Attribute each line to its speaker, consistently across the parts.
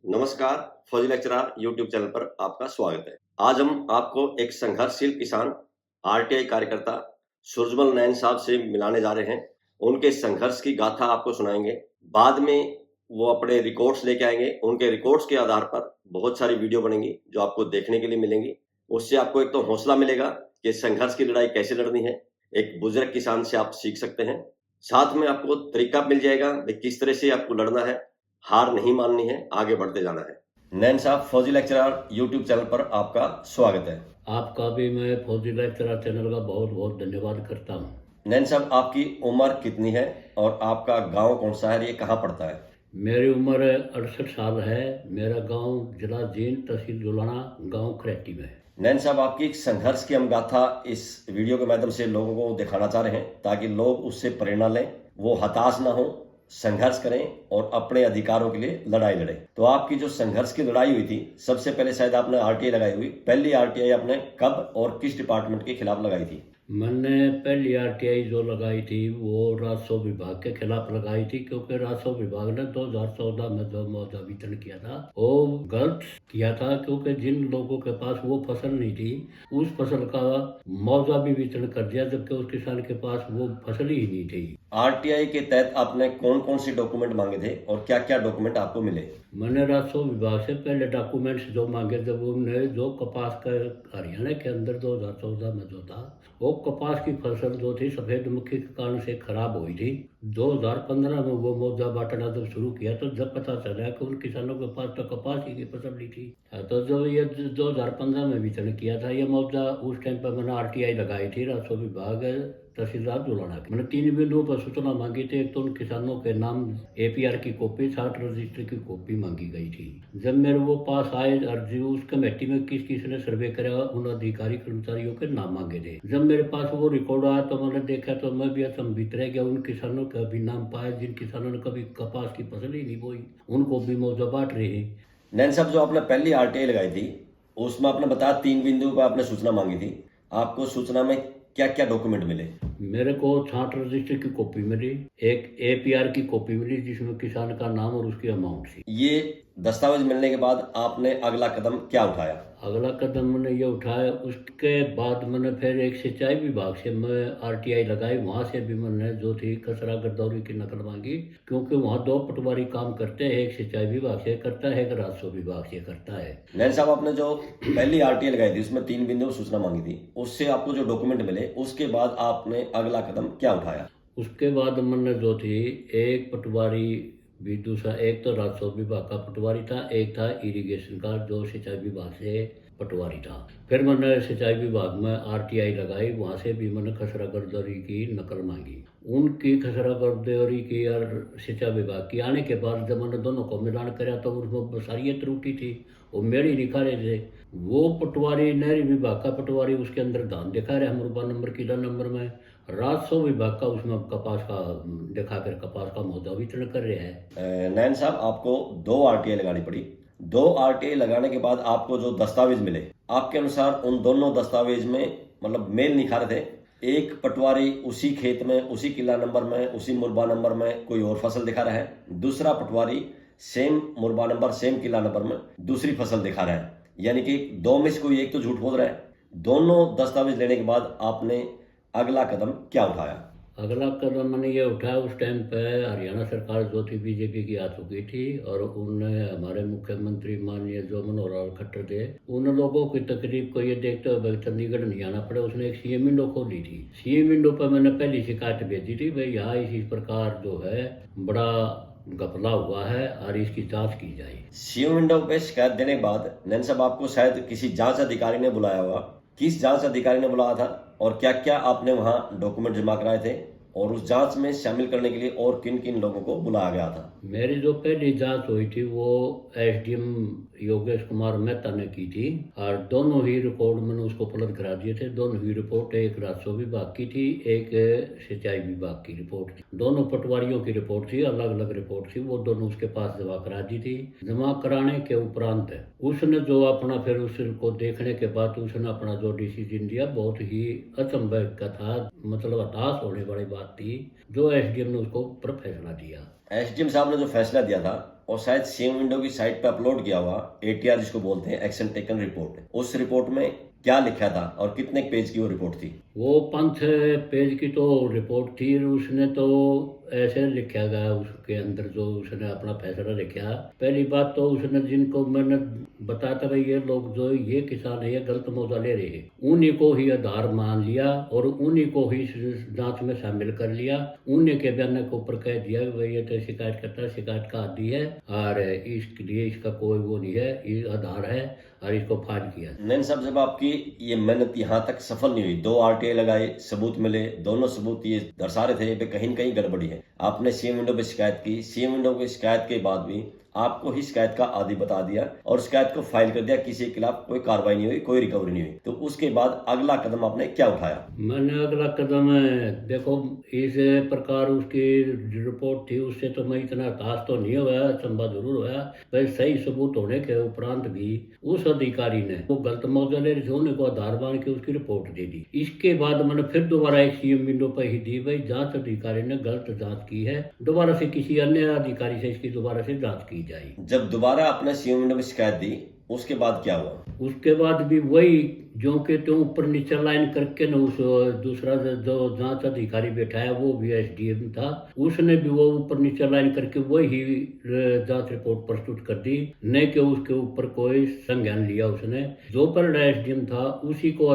Speaker 1: नमस्कार, फौजी lecturer YouTube channel पर आपका स्वागत है। आज हम आपको एक संघर्षशील किसान आरटीआई कार्यकर्ता सुरजमल नैन साहब से मिलाने जा रहे हैं। उनके संघर्ष की गाथा आपको सुनाएंगे। बाद में वो अपने रिकॉर्ड्स लेके आएंगे। उनके रिकॉर्ड्स के आधार पर बहुत सारी वीडियो बनेंगी जो आपको देखने के लिए मिलेंगी। उससे आपको एक तो हौसला मिलेगा कि संघर्ष की लड़ाई कैसे लड़नी है। एक बुजुर्ग किसान से आप सीख सकते हैं। साथ में आपको तरीका मिल जाएगा कि किस तरह से आपको लड़ना है, हार नहीं माननी है, आगे बढ़ते जाना है। नैन साहब, फौजी लेक्चरर यूट्यूब चैनल पर आपका स्वागत है।
Speaker 2: आपका भी मैं फौजी लेक्चरर चैनल का बहुत बहुत धन्यवाद करता हूँ।
Speaker 1: नैन साहब, आपकी उम्र कितनी है और आपका गांव कौन सा है, ये कहाँ पड़ता है?
Speaker 2: मेरी उम्र 68 साल है। मेरा गांव जिला जींद, तहसील जुलाना, गांव खरेटी में है।
Speaker 1: नैन साहब, आपकी एक संघर्ष की हम गाथा इस वीडियो के माध्यम से लोगों को दिखाना चाह रहे हैं ताकि लोग उससे प्रेरणा लें, वो हताश ना हो, संघर्ष करें और अपने अधिकारों के लिए लड़ाई लड़ें। तो आपकी जो संघर्ष की लड़ाई हुई थी, सबसे पहले शायद आपने आरटीआई लगाई हुई। पहली आरटीआई आपने कब और किस डिपार्टमेंट के खिलाफ लगाई थी?
Speaker 2: मैंने पहली आरटीआई जो लगाई थी वो राजस्व विभाग के खिलाफ लगाई थी, क्योंकि राजस्व विभाग ने 2014 में जो मुआवजा वितरण किया था वो गलत किया था, क्योंकि जिन लोगों के पास वो फसल नहीं थी उस फसल का मुआवजा भी वितरण कर दिया, जबकि उस किसान के पास वो फसल ही नहीं थी।
Speaker 1: आरटीआई के तहत आपने कौन कौन से डॉक्यूमेंट मांगे थे और क्या क्या डॉक्यूमेंट आपको मिले?
Speaker 2: मैंने राजस्व विभाग से पहले डॉक्यूमेंट्स जो मांगे थे, वो उन्होंने जो कपास का हरियाणा के अंदर 2014 में जो था वो कपास की फसल जो थी सफेद मक्खी के कारण से खराब हुई थी। 2015 में वो मुआवजा बांटना जब शुरू किया तो जब पता चला कि उन किसानों के पास तो कपास ही की फसल नहीं थी, तो जब ये 2015 में वितरण किया था ये मुआवजा, उस टाइम पर मैंने आरटीआई लगाई थी राजस्व विभाग तहसीलदार जुलाना की। मैंने 3 बिंदुओं पर सूचना मांगी थी। एक तो उन किसानों के नाम एपीआर की कॉपी, 60 रजिस्टर की कॉपी मांगी गई थी। जब मेरे वो पास आए अर्जी, उस कमेटी में किस किस ने सर्वे करा, उन अधिकारी कर्मचारियों के नाम मांगे थे। जब मेरे पास वो रिकॉर्ड आया तो मैंने देखा तो मैं भी अचंभित रह गया। उन किसानों का भी नाम पाया जिन किसानों ने कभी कपास की फसल ही नहीं बोई, उनको भी मुआवजा बांट रहे हैं।
Speaker 1: नैन साहब, जो आपने पहली आरटीआई लगाई थी उसमें आपने बताया 3 बिंदु पर आपने सूचना मांगी थी। आपको सूचना में क्या क्या डॉक्यूमेंट मिले?
Speaker 2: मेरे को 60 रजिस्टर की कॉपी मिली, एक एपीआर की कॉपी मिली जिसमें किसान का नाम और उसकी अमाउंट थी।
Speaker 1: ये दस्तावेज मिलने के बाद आपने अगला कदम क्या उठाया?
Speaker 2: अगला कदम मैंने ये उठाया, उसके बाद मैंने फिर एक सिंचाई विभाग से मैं आरटीआई लगाई। वहाँ से भी मैंने जो थी खसरा गिरदौरी की नकल मांगी, क्योंकि वहाँ 2 पटवारी काम करते हैं, एक सिंचाई विभाग से करता है, एक राजस्व विभाग से करता है।
Speaker 1: नैन साहब, आपने जो पहली आरटीआई लगाई थी उसमें 3 बिंदु सूचना मांगी थी, उससे आपको जो डॉक्यूमेंट मिले उसके बाद आपने अगला कदम क्या उठाया?
Speaker 2: उसके बाद मैंने जो थी एक पटवारी भी, दूसरा एक तो राजस्व विभाग का पटवारी था, एक था इरिगेशन का जो सिंचाई विभाग से पटवारी था। फिर मैंने सिंचाई विभाग में आरटीआई लगाई। वहाँ से भी मैंने खसरा गर्दौरी की नकल मांगी। उनकी खसरा गर्दौरी की और सिंचाई विभाग की आने के बाद जब मैंने दोनों को मिलान कराया तो उसमें सारी त्रुटि थी, वो मेरी दिखा रहे थे। वो पटवारी नहरी विभाग का पटवारी उसके अंदर धान दिखा रहे मुरबा नंबर, किला नंबर में, राजस्व विभाग का उसमें कपास का दिखाकर कपास का मुआवजा वितरण कर रहे हैं।
Speaker 1: नैन साहब, आपको 2 आरटीआई लगानी पड़ी। 2 आरटीआई लगाने के बाद आपको जो दस्तावेज मिले, आपके अनुसार उन दोनों दस्तावेज में मतलब मेल नहीं खा रहे थे। एक पटवारी उसी खेत में, उसी किला नंबर में, उसी मुरबा नंबर में कोई और फसल दिखा रहा है, दूसरा पटवारी सेम मुरबा नंबर, सेम किला नंबर में दूसरी फसल दिखा रहा है। यानी कि 2 में से कोई एक तो झूठ बोल रहा है। दोनों दस्तावेज लेने के बाद आपने अगला कदम क्या उठाया?
Speaker 2: अगला कदम मैंने ये उठाया, उस टाइम पे हरियाणा सरकार जो थी बीजेपी की आ चुकी थी और उनने हमारे मुख्यमंत्री माननीय जो मनोहर लाल खट्टर थे, उन लोगों की तकलीफ को ये देखते हुए चंडीगढ़ नहीं आना पड़े, उसने एक सीएम विंडो खोली थी। सीएम विंडो पर मैंने पहली शिकायत भेजी थी, भाई यहाँ इसी प्रकार जो है बड़ा घपला हुआ है और इसकी जांच की जाए।
Speaker 1: सीएम विंडो पे शिकायत देने के बाद नैन साहब, आपको शायद किसी जांच अधिकारी ने बुलाया होगा। किस जांच अधिकारी ने बुलाया था और क्या क्या आपने वहां डॉक्यूमेंट जमा कराए थे और उस जांच में शामिल करने के लिए और किन किन लोगों को बुलाया गया था?
Speaker 2: मेरी जो पहली जांच हुई थी वो एसडीएम योगेश कुमार मेहता ने की थी और दोनों ही रिपोर्ट मैंने उसको उपलब्ध करा दिए थे। दोनों ही रिपोर्ट, एक राजस्व विभाग की थी, एक सिंचाई विभाग की रिपोर्ट थी। दोनों पटवारियों की रिपोर्ट थी, अलग अलग रिपोर्ट थी। वो दोनों उसके पास जमा करा दी थी। जमा कराने के उपरांत उसने जो अपना फिर उसको देखने के बाद उसने अपना जो डिसीजन दिया बहुत ही अचंभे का था, मतलब हताश होने वाली बात थी। जो एसडीएम ने उसको ऊपर फैसला दिया,
Speaker 1: एसडीएम साहब ने जो फैसला दिया था और शायद सीएम विंडो की साइट पे अपलोड किया हुआ एटीआर जिसको बोलते हैं, एक्शन टेकन रिपोर्ट, उस रिपोर्ट में क्या लिखा था और कितने पेज की वो रिपोर्ट थी?
Speaker 2: वो 5 पेज की तो रिपोर्ट थी। उसने तो ऐसे लिखा गया उसके अंदर, जो उसने अपना फैसला लिखा। पहली बात तो उसने जिनको मैंने बताया था भाई ये लोग जो ये किसान है ये गलत मौजा ले रहे हैं, उन्हीं को ही आधार मान लिया और उन्हीं को ही जांच में शामिल कर लिया। उन्हीं के बयान के ऊपर कह दिया कि भाई ये तो शिकायत करता है, शिकायत का आदि है और इसके लिए इसका कोई वो नहीं है, ये आधार है और इसको फाड़ किया।
Speaker 1: नैन साहब, जब आपकी ये मेहनत यहाँ तक सफल नहीं हुई, 2 आरटीआई लगाए, सबूत मिले, दोनों सबूत ये दर्शा रहे थे कि कहीं न कहीं गड़बड़ी है, आपने सीएम विंडो पे शिकायत की, सीएम विंडो की शिकायत के बाद भी आपको ही शिकायत का आदी बता दिया और शिकायत को फाइल कर दिया, किसी के खिलाफ कोई कार्रवाई नहीं हुई, कोई रिकवरी नहीं हुई, तो उसके बाद अगला कदम आपने क्या उठाया?
Speaker 2: मैंने अगला कदम देखो, इस प्रकार उसकी रिपोर्ट थी, उससे तो मैं इतना हताश तो नहीं हुआ, चंबा जरूर हुआ भाई। सही सबूत होने के उपरांत भी उस अधिकारी ने वो गलत मौजा ले रहे थे, को आधार मान के उसकी रिपोर्ट दे दी। इसके बाद मैंने फिर दोबारा एक सीएम विंडो पर ही दी, भाई जांच अधिकारी ने गलत जांच की है, दोबारा से किसी अन्य अधिकारी से इसकी दोबारा से जांच की जाए।
Speaker 1: जब दोबारा आपने सीएम विंडो में शिकायत दी, उसके बाद क्या हुआ?
Speaker 2: उसके बाद भी वही जो के त्यों ऊपर नीचे लाइन करके न उस दूसरा जो जांच अधिकारी बैठा है वो भी एसडीएम था, उसने भी वो ऊपर नीचे लाइन करके वही जांच रिपोर्ट प्रस्तुत कर दी, न कि उसके ऊपर कोई संज्ञान लिया उसने। जो पर एसडीएम था उसी को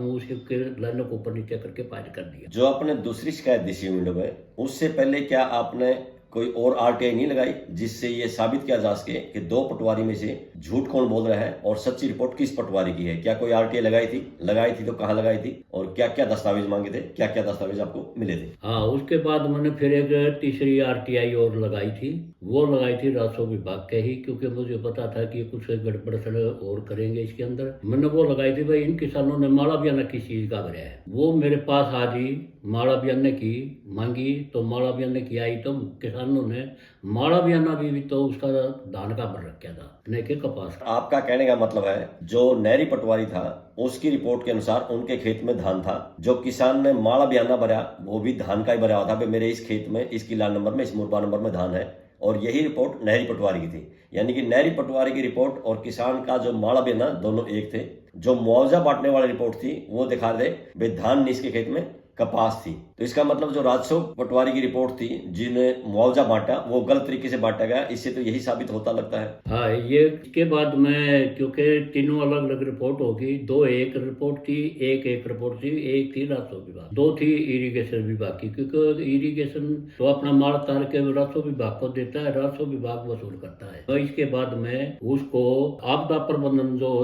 Speaker 2: उसी के लाइनों को ऊपर नीचे करके पारित कर दिया।
Speaker 1: जो आपने दूसरी शिकायत दी सीएम विंडो में, उससे पहले क्या आपने कोई और आरटीआई नहीं लगाई जिससे ये साबित किया जा सके कि 2 पटवारी में से झूठ कौन बोल रहा है और सच्ची रिपोर्ट किस पटवारी की है? क्या कोई आरटीआई लगाई थी? लगाई थी तो कहाँ लगाई थी और क्या क्या दस्तावेज मांगे थे, क्या क्या दस्तावेज आपको मिले थे?
Speaker 2: हाँ, उसके बाद मैंने फिर एक तीसरी आरटीआई और लगाई थी, वो लगाई थी राजस्व विभाग के ही, क्योंकि मुझे पता था कि कुछ गड़बड़ और करेंगे इसके अंदर। मैंने वो लगाई थी, भाई इन किसानों ने माड़ा बयाना किस चीज का भरा है। वो मेरे पास आ गई, माड़ा बयाने की मांगी तो माड़ा बयाने की आई, तो किसानों ने माड़ा बयाना भी तो उसका धान का भर रखा था, न कि कपास का।
Speaker 1: आपका कहने का मतलब है जो नहरी पटवारी था उसकी रिपोर्ट के अनुसार उनके खेत में धान था, जो किसान ने माड़ा बयाना भरा वो भी धान का ही भरा हुआ था, मेरे इस खेत में, इस किला नंबर में, इस मुरबा नंबर में धान है, और यही रिपोर्ट नहरी पटवारी की थी। यानी कि नहरी पटवारी की रिपोर्ट और किसान का जो माड़ा बयाना दोनों एक थे। जो मुआवजा बांटने वाली रिपोर्ट थी वो दिखा रहे भाई धान नहीं, इसके खेत में कपास थी। तो इसका मतलब जो राजस्व पटवारी की रिपोर्ट थी जिन्हें मुआवजा बांटा वो गलत तरीके से बांटा गया, इससे तो यही साबित होता लगता है।
Speaker 2: हाँ, ये इसके बाद में क्योंकि तीनों अलग अलग रिपोर्ट होगी, 2 एक रिपोर्ट थी, एक रिपोर्ट थी, एक थी राजस्व विभाग, 2 थी इरिगेशन विभाग की, क्योंकि इरिगेशन तो अपना माल तार के राजस्व विभाग को देता है, राजस्व विभाग वसूल करता है। तो इसके बाद में उसको आपदा प्रबंधन जो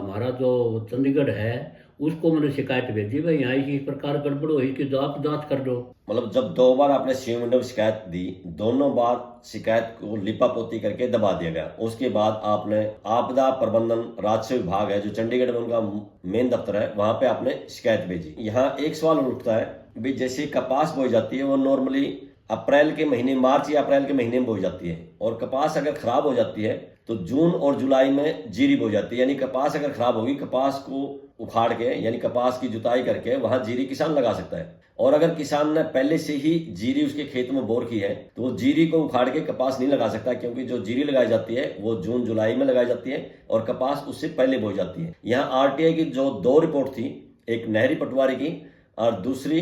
Speaker 2: हमारा जो चंडीगढ़ है उसको मैंने शिकायत भेजी, भाई यहाँ इस प्रकार गड़बड़ हुई कि जो आप जांच कर दो।
Speaker 1: मतलब जब 2 बार आपने सीएम विंडो में शिकायत दी, दोनों बार शिकायत को लिपापोती करके दबा दिया गया। उसके बाद आपने आपदा प्रबंधन राजस्व विभाग है जो चंडीगढ़ में उनका मेन दफ्तर है, वहां पे आपने शिकायत भेजी। यहाँ एक सवाल उठता है भाई, जैसे कपास बोई जाती है वो नॉर्मली अप्रैल के महीने, मार्च या अप्रैल के महीने में बोई जाती है, और कपास अगर खराब हो जाती है तो जून और जुलाई में जीरी बोई जाती है। यानी कपास अगर खराब होगी, कपास को उखाड़ के यानी कपास की जुताई करके वहां जीरी किसान लगा सकता है, और अगर किसान ने पहले से ही जीरी उसके खेत में बोर की है तो वो जीरी को उखाड़ के कपास नहीं लगा सकता, क्योंकि जो जीरी लगाई जाती है वो जून जुलाई में लगाई जाती है और कपास उससे पहले बोई जाती है। यहाँ आरटीआई की जो 2 रिपोर्ट थी, एक नहरी पटवारी की और दूसरी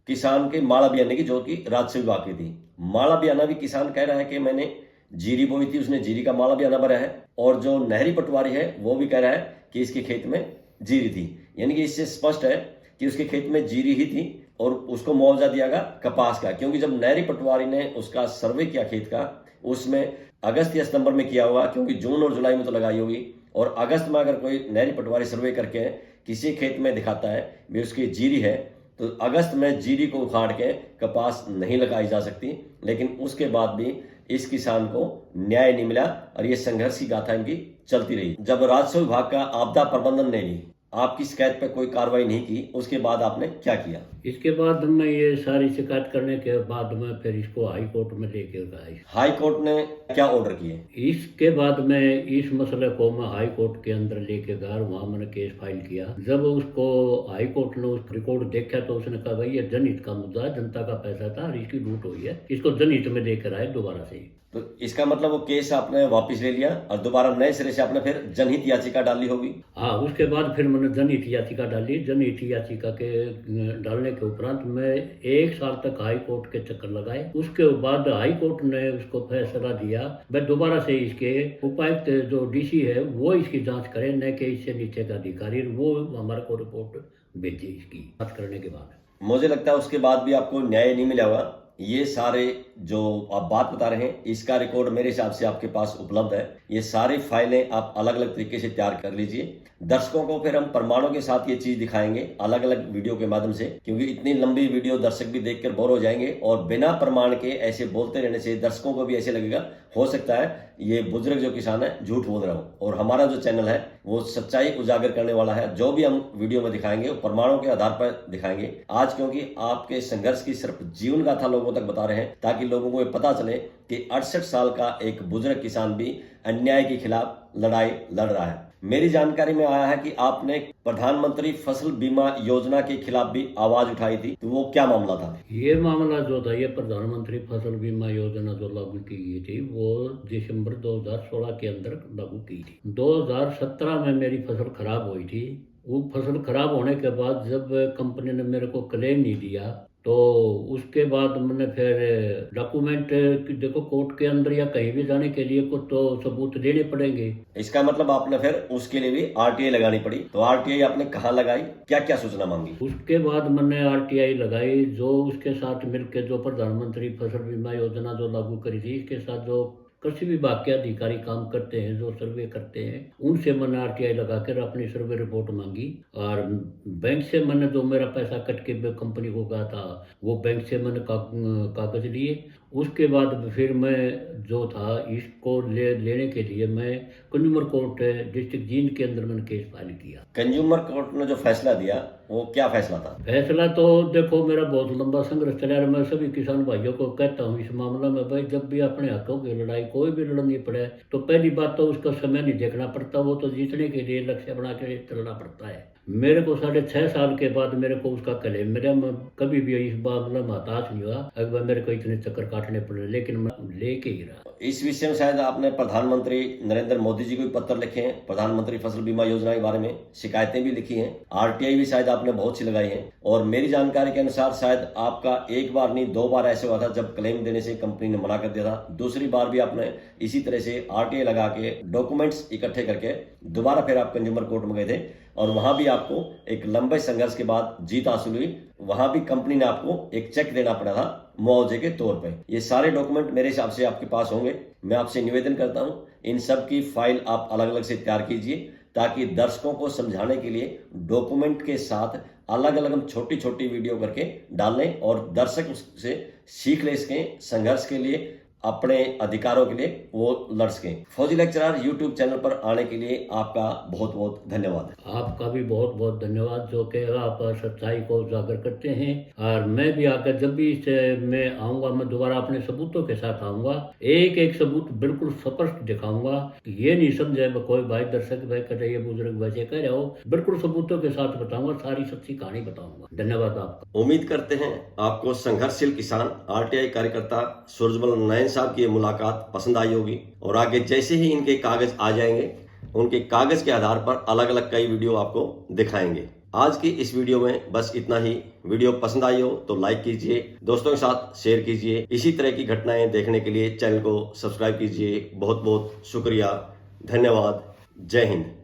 Speaker 1: किसान के माड़ा बयाने की जो कि राजस्व विभाग की थी। माड़ा बयाना भी किसान कह रहा है कि मैंने जीरी बोई थी, उसने जीरी का माड़ा बयाना भरा है, और जो नहरी पटवारी है वो भी कह रहा है कि इसके खेत में जीरी थी। यानी कि इससे स्पष्ट है कि उसके खेत में जीरी ही थी और उसको मुआवजा दिया गया कपास का, क्योंकि जब नहरी पटवारी ने उसका सर्वे किया खेत का, उसमें अगस्त या सितंबर में किया हुआ, क्योंकि जून और जुलाई में तो लगाई होगी, और अगस्त में अगर कोई नहरी पटवारी सर्वे करके किसी खेत में दिखाता है भी उसकी जीरी है, तो अगस्त में जीरी को उखाड़ के कपास नहीं लगाई जा सकती। लेकिन उसके बाद भी इस किसान को न्याय नहीं मिला और ये संघर्ष की गाथा इनकी चलती रही। जब राजस्व विभाग का आपदा प्रबंधन ने भी आपकी शिकायत पर कोई कार्रवाई नहीं की, उसके बाद आपने क्या किया?
Speaker 2: इसके बाद मैं ये सारी शिकायत करने के बाद में फिर इसको हाई कोर्ट में लेके गया।
Speaker 1: हाई कोर्ट ने क्या ऑर्डर किए?
Speaker 2: इसके बाद में इस मसले को मैं हाई कोर्ट के अंदर लेके गया, वहां मैंने केस फाइल किया। जब उसको हाई कोर्ट ने उस रिकॉर्ड देखा तो उसने कहा भाई ये जनहित का मुद्दा है, जनता का पैसा था और इसकी लूट हुई है, इसको जनहित में लेकर आए दोबारा से।
Speaker 1: तो इसका मतलब वो केस आपने वापस ले लिया और दोबारा नए सिरे से आपने फिर जनहित याचिका डाली होगी।
Speaker 2: हाँ, उसके बाद फिर मैंने जनहित याचिका डाली। जनहित याचिका के डालने के उपरांत मैं 1 साल तक हाई कोर्ट के चक्कर लगाए। उसके बाद हाई कोर्ट ने उसको फैसला दिया मैं दोबारा से इसके उपायुक्त जो डीसी है वो इसकी जांच करे, न कि इससे नीचे का अधिकारी। वो हमारे को रिपोर्ट भेजी इसकी जांच करने के बाद।
Speaker 1: मुझे लगता है उसके बाद भी आपको न्याय नहीं मिला होगा। ये सारे जो आप बात बता रहे हैं इसका रिकॉर्ड मेरे हिसाब से आपके पास उपलब्ध है। ये सारी फाइलें आप अलग अलग तरीके से तैयार कर लीजिए। दर्शकों को फिर हम प्रमाणों के साथ ये चीज दिखाएंगे अलग अलग वीडियो के माध्यम से, क्योंकि इतनी लंबी वीडियो दर्शक भी देखकर बोर हो जाएंगे और बिना प्रमाण के ऐसे बोलते रहने से दर्शकों को भी ऐसे लगेगा हो सकता है ये बुजुर्ग जो किसान है झूठ बोल रहा हो। और हमारा जो चैनल है वो सच्चाई उजागर करने वाला है। जो भी हम वीडियो में दिखाएंगे वो प्रमाणों के आधार पर दिखाएंगे। आज क्योंकि आपके संघर्ष की सिर्फ जीवन गाथा लोगों तक बता रहे हैं ताकि लोगों को ये पता चले कि 68 साल का एक बुजुर्ग किसान भी अन्याय के खिलाफ लड़ाई लड़ रहा है। मेरी जानकारी में आया है कि आपने प्रधानमंत्री फसल बीमा योजना के खिलाफ भी आवाज उठाई थी, तो वो क्या मामला था?
Speaker 2: ये मामला जो था, ये प्रधानमंत्री फसल बीमा योजना जो लागू की गई थी वो दिसंबर 2016 के अंदर लागू की थी। 2017 में मेरी फसल खराब हुई थी। वो फसल खराब होने के बाद जब कंपनी ने मेरे को क्लेम नहीं दिया तो उसके बाद मैंने फिर डॉक्यूमेंट देखो कोर्ट के अंदर या कहीं भी जाने के लिए कुछ तो सबूत देने पड़ेंगे।
Speaker 1: इसका मतलब आपने फिर उसके लिए भी आरटीआई लगानी पड़ी। तो आरटीआई आपने कहाँ लगाई, क्या क्या सूचना मांगी?
Speaker 2: उसके बाद मैंने आरटीआई लगाई। जो उसके साथ मिलकर जो प्रधानमंत्री फसल बीमा योजना जो लागू करी थी, इसके साथ जो कृषि विभाग के अधिकारी काम करते हैं, जो सर्वे करते हैं, उनसे मैंने आरटीआई लगाकर अपनी सर्वे रिपोर्ट मांगी। और बैंक से मैंने जो मेरा पैसा कट के कंपनी को गया था वो बैंक से मैंने कागज लिए। उसके बाद फिर मैं जो था इसको लेने के लिए मैं कंज्यूमर कोर्ट डिस्ट्रिक्ट जींद के अंदर मैंने केस फाइल किया।
Speaker 1: कंज्यूमर कोर्ट ने जो फैसला दिया वो क्या फैसला था?
Speaker 2: फैसला तो देखो मेरा बहुत लंबा संघर्ष चला है। मैं सभी किसान भाइयों को कहता हूँ इस मामला में, भाई जब भी अपने हकों की लड़ाई कोई भी लड़नी पड़े तो पहली बात तो उसका समय नहीं देखना पड़ता, वो तो जीतने के लिए लक्ष्य बना के चलना पड़ता है। मेरे को 6.5 साल के बाद मेरे को उसका क्लेम मिला। मैं कभी भी इस मामले में हताश नहीं हुआ। अगर मेरे को इतने चक्कर काटने पड़े लेकिन मैं लेके ही रहा।
Speaker 1: इस विषय में शायद आपने प्रधानमंत्री नरेंद्र मोदी जी को भी पत्र लिखे हैं, प्रधानमंत्री फसल बीमा योजना के बारे में शिकायतें भी लिखी हैं, आरटीआई भी शायद आपने बहुत सी लगाई है। और मेरी जानकारी के अनुसार शायद आपका एक बार नहीं 2 बार ऐसे हुआ था जब क्लेम देने से कंपनी ने मना कर दिया था। दूसरी बार भी आपने इसी तरह से आरटीआई लगा के डॉक्यूमेंट्स इकट्ठे करके दोबारा फिर आप कंज्यूमर कोर्ट में गए थे और वहां भी आपको एक लंबे संघर्ष के बाद जीत हासिल हुई। वहां भी कंपनी ने आपको एक चेक देना पड़ा था मुआवजे के तौर पे। ये सारे डॉक्यूमेंट मेरे हिसाब से आपके पास होंगे। मैं आपसे निवेदन करता हूं इन सब की फाइल आप अलग अलग से तैयार कीजिए ताकि दर्शकों को समझाने के लिए डॉक्यूमेंट के साथ अलग अलग हम छोटी छोटी वीडियो करके डाल लें और दर्शक उससे सीख ले सकें, संघर्ष के लिए अपने अधिकारों के लिए वो लड़ सकें। फौजी लेक्चरर यूट्यूब चैनल पर आने के लिए आपका बहुत बहुत धन्यवाद।
Speaker 2: आपका भी बहुत बहुत धन्यवाद जो कि आप सच्चाई को उजागर करते हैं। और मैं भी आकर जब भी इसे मैं आऊँगा मैं दोबारा अपने सबूतों के साथ आऊँगा। एक एक सबूत बिल्कुल स्पष्ट दिखाऊंगा। ये नहीं समझे कोई भाई दर्शक भाई कहे ये बुजुर्ग वैसे कह रहे हो, बिल्कुल सबूतों के साथ बताऊंगा, सारी सच्ची कहानी बताऊंगा। धन्यवाद आपका।
Speaker 1: उम्मीद करते हैं आपको संघर्षशील किसान आरटीआई कार्यकर्ता सूरजमल नयन साहब की मुलाकात पसंद आई होगी और आगे जैसे ही इनके कागज आ जाएंगे उनके कागज के आधार पर अलग अलग कई वीडियो आपको दिखाएंगे। आज की इस वीडियो में बस इतना ही। वीडियो पसंद आई हो तो लाइक कीजिए, दोस्तों के साथ शेयर कीजिए। इसी तरह की घटनाएं देखने के लिए चैनल को सब्सक्राइब कीजिए। बहुत बहुत शुक्रिया, धन्यवाद, जय हिंद।